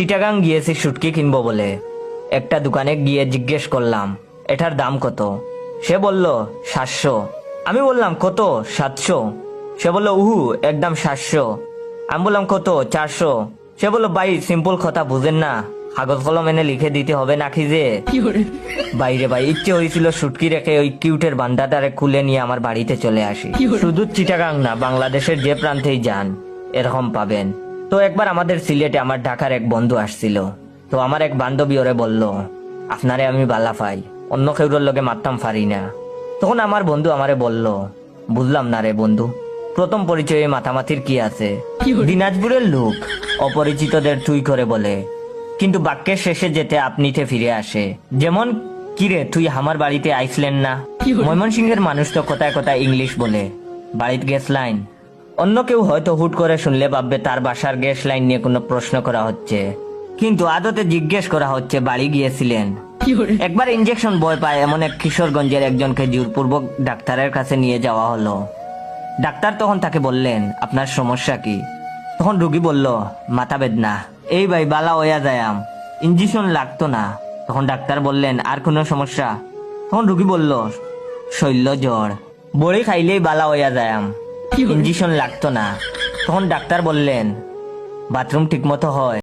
চিটাগাং গিয়েছি শুটকি কিনবো বলে। একটা দোকানে গিয়ে জিজ্ঞেস করলাম এটার দাম কত। সে বলল 700। আমি বললাম কত? 700। সে বলল উহু একদম 700। আমি বললাম কত? 400। সে বলল ভাই সিম্পল কথা বুঝেন না, কাগজ কলম এনে লিখে দিতে হবে নাকি যে। বাইরে ভাই ইচ্ছে হয়েছিল শুটকি রেখে ওই কিউটের বান্দাটারে খুলে নিয়ে আমার বাড়িতে চলে আসি। শুধু চিটাগাং না, বাংলাদেশের যে প্রান্তেই যান এরকম পাবেন। তো একবার আমাদের সিলেটে আমার ঢাকার এক বন্ধু আসছিল। তো আমার এক বান্ধবী ওরে বলল আপনারে আমি বালা পাই, অন্য কেউর লগে মারতাম পারি না। তখন আমার বন্ধু আমারে বলল বুঝলাম না রে বন্ধু, প্রথম পরিচয়ে মাথামাতির কি আছে? দিনাজপুরের লোক অপরিচিতদের তুই করে বলে, কিন্তু বাক্যের শেষে যেতে আপনিতে ফিরে আসে। যেমন কিরে তুই আমার বাড়িতে আইসলেন না? ময়মনসিংহের মানুষ তো কথায় কথায় ইংলিশ বলে, বাড়িতে গ্যাস লাইন। অন্য কেউ হয়তো হুট করে শুনলে ভাববে তার বাসার গ্যাস লাইন নিয়ে কোনো প্রশ্ন করা হচ্ছে, কিন্তু আদতে জিজ্ঞেস করা হচ্ছে বাড়ি গিয়েছিলেন। একবার ইঞ্জেকশন ভয় পায় এমন এক কিশোরগঞ্জের একজনকে জোরপূর্বক ডাক্তারের কাছে নিয়ে যাওয়া হলো। ডাক্তার তখন তাকে বললেন আপনার সমস্যা কি? তখন রুগী বলল মাথা বেদনা। এই ভাই বালা হইয়া যায়াম, ইঞ্জেকশন লাগতো না। তখন ডাক্তার বললেন আর কোনো সমস্যা? তখন রুগী বলল শৈল্য জ্বর, বড়ি খাইলেই বালা হইয়া যায়াম, ইঞ্জেকশন লাগতো না। তখন ডাক্তার বললেন বাথরুম ঠিক মতো হয়?